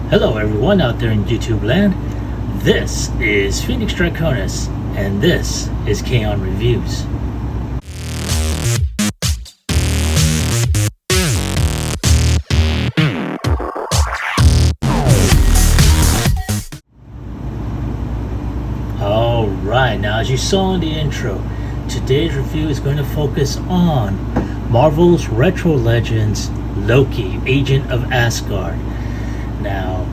Hello everyone out there in YouTube land. This is Phoenix Draconis, and this is Kaon Reviews. Alright, now as you saw in the intro, today's review is going to focus on Marvel's Retro Legends Loki, Agent of Asgard. Now,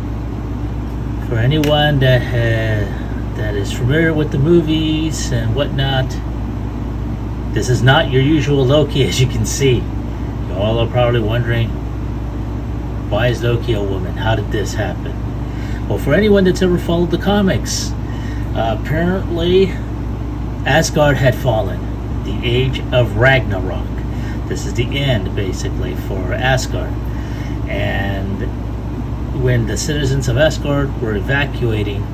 for anyone that is familiar with the movies and whatnot, this is not your usual Loki, as you can see. You all are probably wondering, why is Loki a woman? How did this happen? Well, for anyone that's ever followed the comics, apparently Asgard had fallen. The Age of Ragnarok. This is the end, basically, for Asgard. And when the citizens of Asgard were evacuating,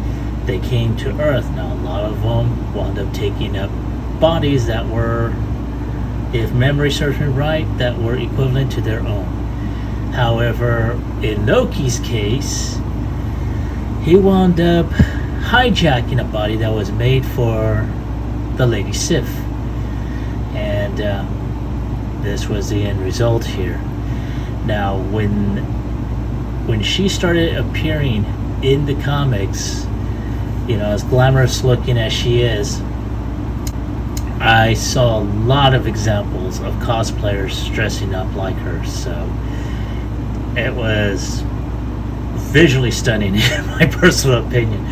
they came to Earth. Now, a lot of them wound up taking up bodies that were, if memory serves me right, that were equivalent to their own. However, in Loki's case, he wound up hijacking a body that was made for the Lady Sif. And this was the end result here. Now, when she started appearing in the comics, you know, as glamorous looking as she is, I saw a lot of examples of cosplayers dressing up like her. So it was visually stunning in my personal opinion.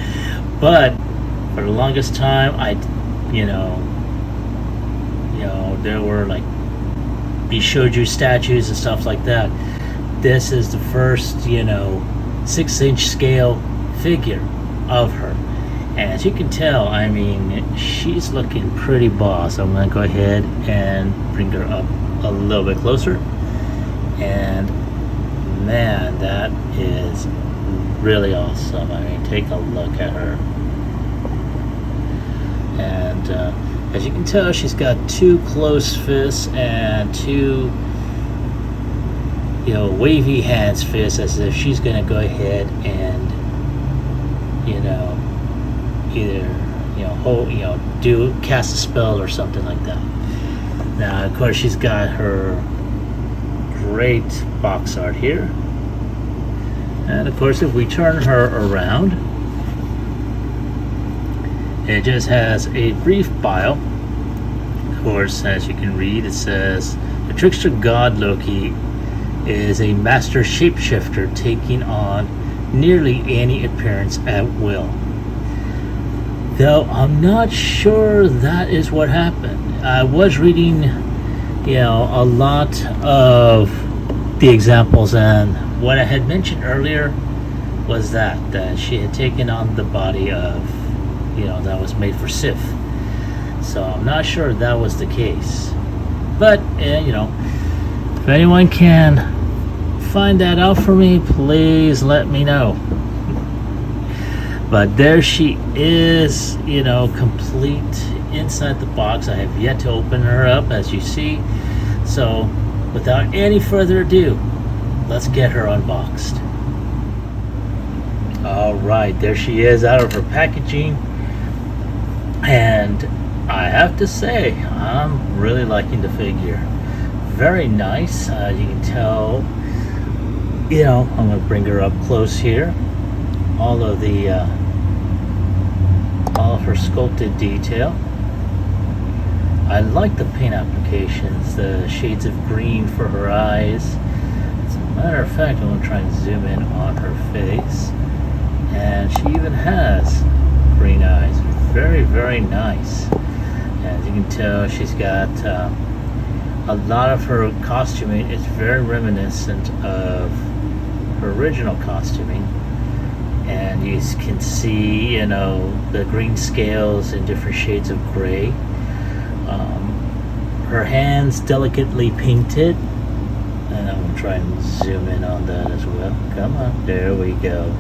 But for the longest time, there were like Bishoujo statues and stuff like that. This is the first, 6-inch scale figure of her. And as you can tell, I mean, she's looking pretty boss. I'm going to go ahead and bring her up a little bit closer. And man, that is really awesome. I mean, take a look at her. And as you can tell, she's got two closed fists and two wavy hands fists, as if she's going to go ahead and either cast a spell or something like that. Now, of course, she's got her great box art here, and of course, if we turn her around, it just has a brief bio. Of course, as you can read, it says the trickster god Loki is a master shapeshifter, taking on nearly any appearance at will. Though I'm not sure that is what happened. I was reading, a lot of the examples, and what I had mentioned earlier was that she had taken on the body of, that was made for Sif. So I'm not sure that was the case. But, if anyone can find that out for me, please let me know. But there she is, complete inside the box. I have yet to open her up, as you see. So without any further ado, let's get her unboxed. Alright, there she is out of her packaging. And I have to say, I'm really liking the figure. Very nice. You can tell, I'm going to bring her up close here. All of her sculpted detail. I like the paint applications, the shades of green for her eyes. As a matter of fact, I'm going to try and zoom in on her face. And she even has green eyes. Very, very nice. As you can tell, she's got a lot of her costuming is very reminiscent of her original costuming. And you can see, the green scales in different shades of gray. Her hands delicately painted. And I'm going to try and zoom in on that as well. Come on, there we go.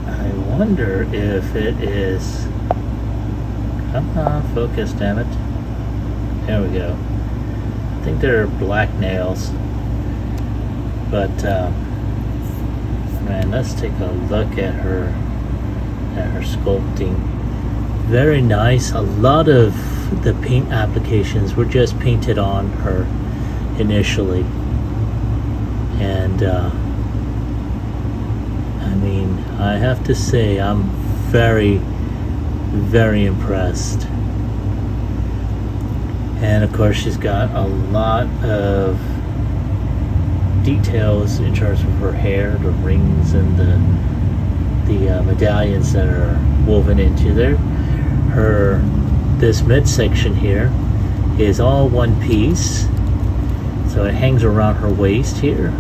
I wonder if it is... Come on, focus, damn it. There we go. I think they're black nails. But And let's take a look at her sculpting. Very nice. A lot of the paint applications were just painted on her initially, and I mean, I have to say I'm very, very impressed. And of course she's got a lot of details in terms of her hair, the rings and the medallions that are woven into there. This midsection here is all one piece, so it hangs around her waist here.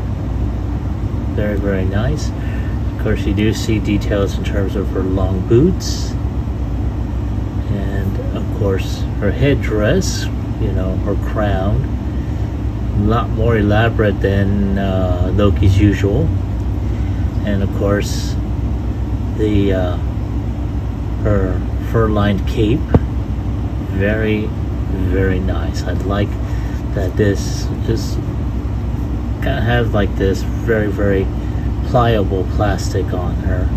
Very, very nice. Of course, you do see details in terms of her long boots, and of course her headdress, you know, her crown, a lot more elaborate than Loki's usual. And of course her fur-lined cape, very, very nice. I like that this just kind of has like this very, very pliable plastic on her.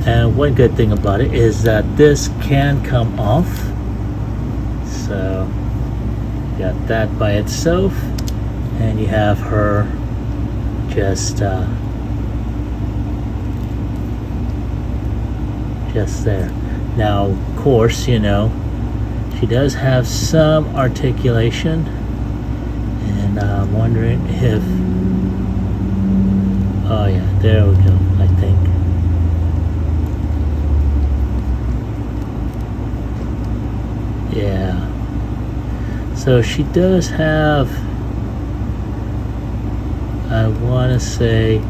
And one good thing about it is that this can come off, so you got that by itself, and you have her just there. Now, of course, you know, she does have some articulation, and I'm wondering if, oh yeah, there we go, I think. Yeah, so she does have, I want to say,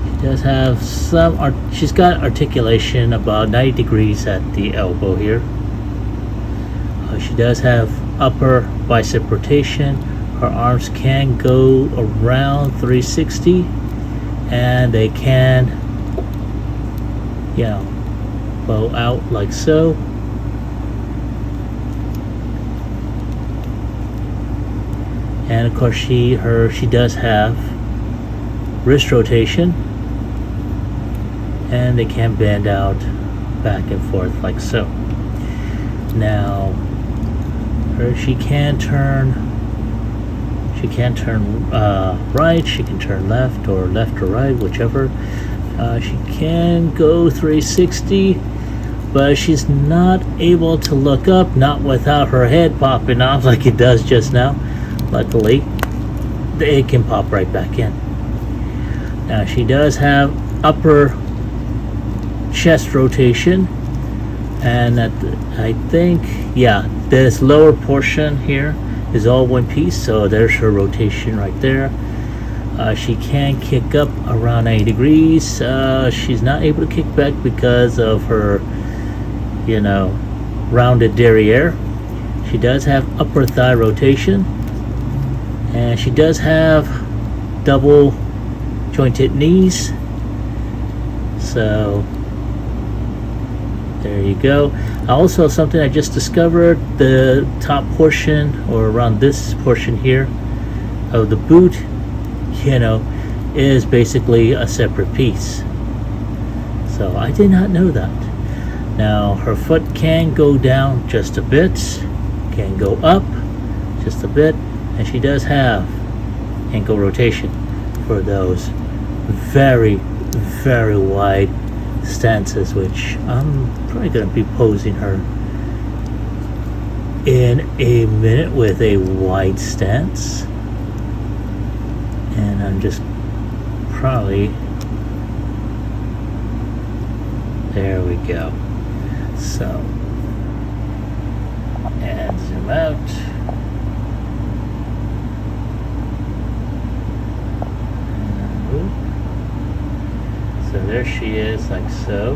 she does have some she's got articulation about 90 degrees at the elbow here. She does have upper bicep rotation. Her arms can go around 360, and they can, you know, bow out like so. And of course she does have wrist rotation, and they can bend out back and forth like so. Now she can turn right, she can turn left or right, whichever. She can go 360, but she's not able to look up, not without her head popping off like it does just now. Luckily, it can pop right back in. Now she does have upper chest rotation, and I think, yeah, this lower portion here is all one piece, so there's her rotation right there. She can kick up around 90 degrees. She's not able to kick back because of her, you know, rounded derriere. She does have upper thigh rotation, and she does have double jointed knees. So there you go. Also, something I just discovered, the top portion, or around this portion here of the boot, you know, is basically a separate piece. So I did not know that. Now her foot can go down just a bit, can go up just a bit, and she does have ankle rotation for those very, very wide stances, which I'm probably going to be posing her in a minute with a wide stance. And I'm just probably, there we go. So, and zoom out. So there she is, like so.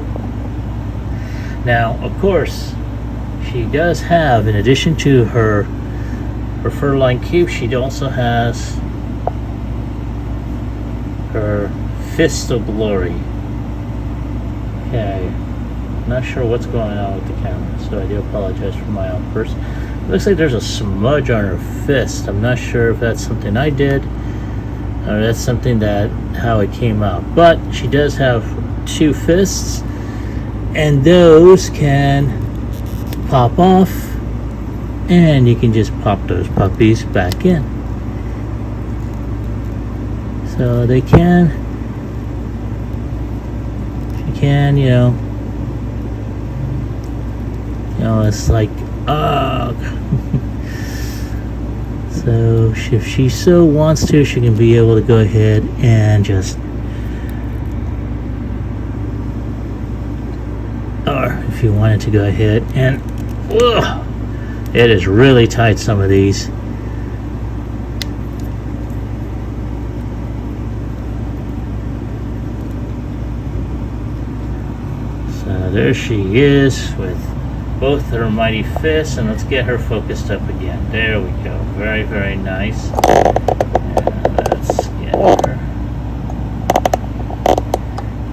Now, of course, she does have, in addition to her fur-lined cape, she also has her Fist of Glory. Okay, not sure what's going on with the camera, so I do apologize for my outburst. Looks like there's a smudge on her fist. I'm not sure if that's something I did or that's something that how it came out. But she does have 2 fists, and those can pop off, and you can just pop those puppies back in. So they can, she can, it's like, so if she so wants to, she can be able to go ahead and just, or if you wanted to go ahead and, it is really tight, some of these. So there she is with both her mighty fists, and let's get her focused up again. There we go. Very, very nice. And let's get her.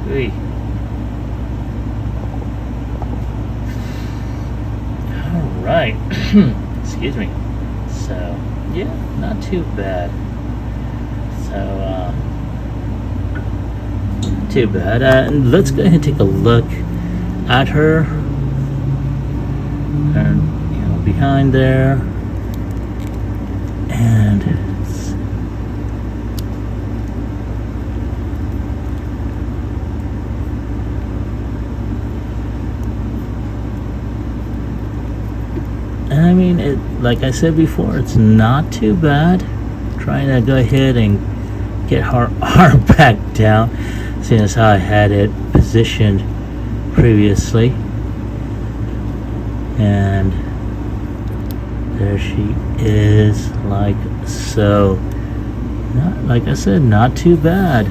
Whee. All right. Excuse me. So, yeah, not too bad. So, not too bad. Let's go ahead and take a look at her. And behind there, and I mean, it, like I said before, it's not too bad. Trying to go ahead and get her arm back down, seeing as how I had it positioned previously. And there she is, like so. Not, like I said, not too bad,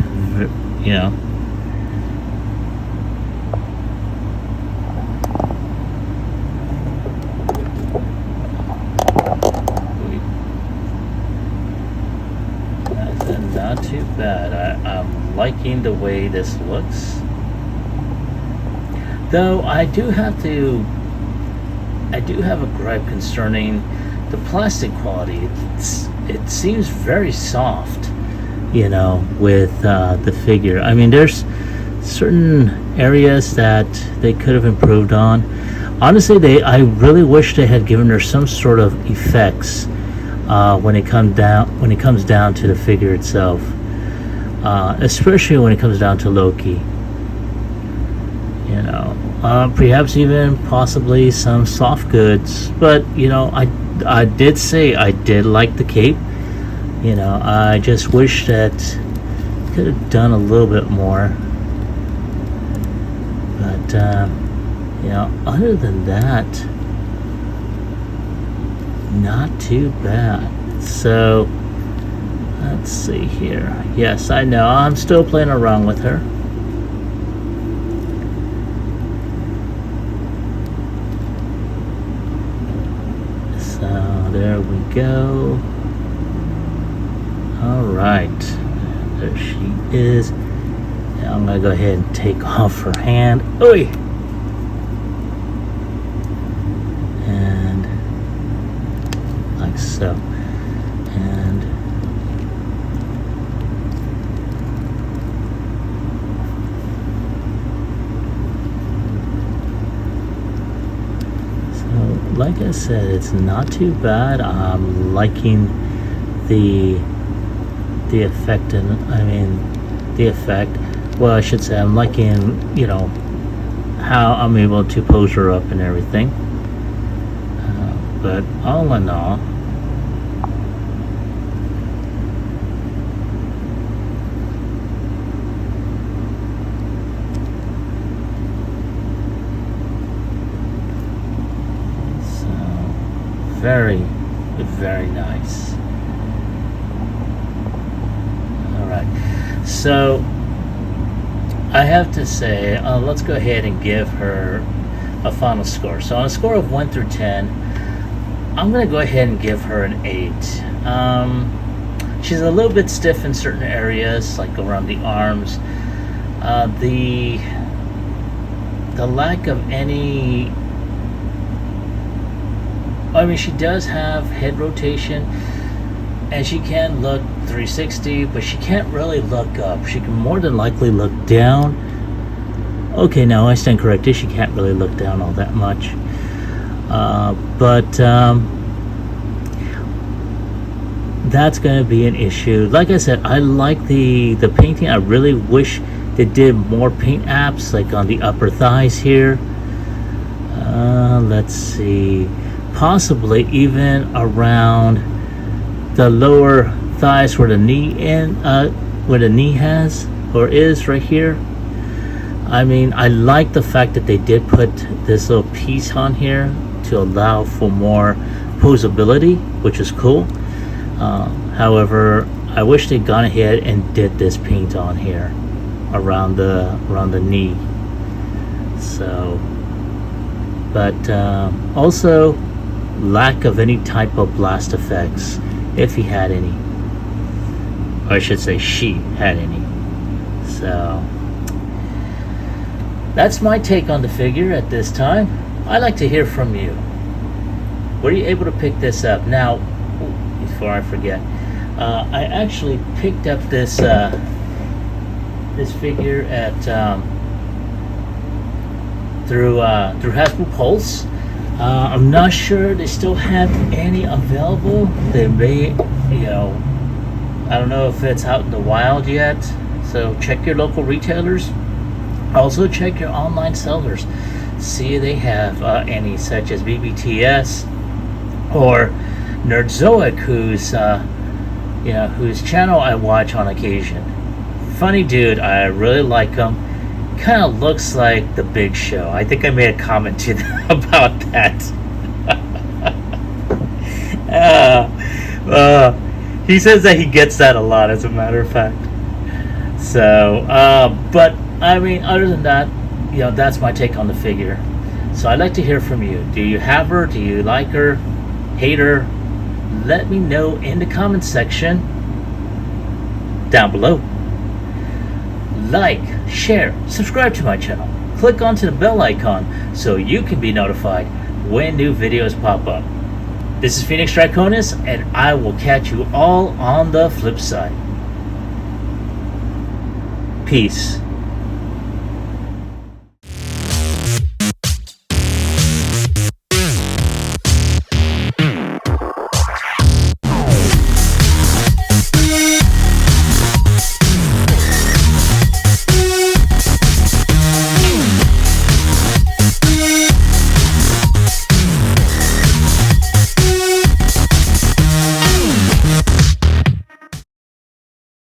Not too bad. I'm liking the way this looks. Though I do have a gripe concerning the plastic quality. It seems very soft, with the figure. I mean, there's certain areas that they could have improved on. Honestly, I really wish they had given her some sort of effects when it comes down to the figure itself, especially when it comes down to Loki. Perhaps even possibly some soft goods, but I did say I did like the cape. I just wish that could have done a little bit more, but other than that, not too bad. So let's see here. Yes, I know I'm still playing around with her. So there we go. All right, there she is. Now I'm gonna go ahead and take off her hand. Oi! And like so. And so, like I said, it's not too bad. I'm liking the effect, well, I should say I'm liking how I'm able to pose her up and everything, but all in all, so very, very nice. So I have to say, let's go ahead and give her a final score. So on a score of 1 through 10, I'm going to go ahead and give her an 8. She's a little bit stiff in certain areas, like around the arms. The lack of any I mean, she does have head rotation, and she can look 360, but she can't really look up. She can more than likely look down. Okay, now I stand corrected. She can't really look down all that much. But that's going to be an issue. Like I said, I like the painting. I really wish they did more paint apps, like on the upper thighs here. Let's see, possibly even around the lower thighs where the knee where the knee has or is right here. I mean, I like the fact that they did put this little piece on here to allow for more posability, which is cool. However, I wish they'd gone ahead and did this paint on here around the knee. So, but also lack of any type of blast effects, if he had any, or I should say she had any. So that's my take on the figure at this time. I'd like to hear from you. Were you able to pick this up? Now, before I forget, I actually picked up this this figure at through Hasbro Pulse. I'm not sure they still have any available. They may, I don't know if it's out in the wild yet. So check your local retailers. Also check your online sellers. See if they have any, such as BBTS or Nerdzoic, whose channel I watch on occasion. Funny dude, I really like him. Kind of looks like the Big Show. I think I made a comment to them about that. He says that he gets that a lot, as a matter of fact. So, but I mean, other than that, that's my take on the figure. So I'd like to hear from you. Do you have her? Do you like her? Hate her? Let me know in the comments section down below. Like, share, subscribe to my channel. Click onto the bell icon so you can be notified when new videos pop up. This is Phoenix Draconis, and I will catch you all on the flip side. Peace.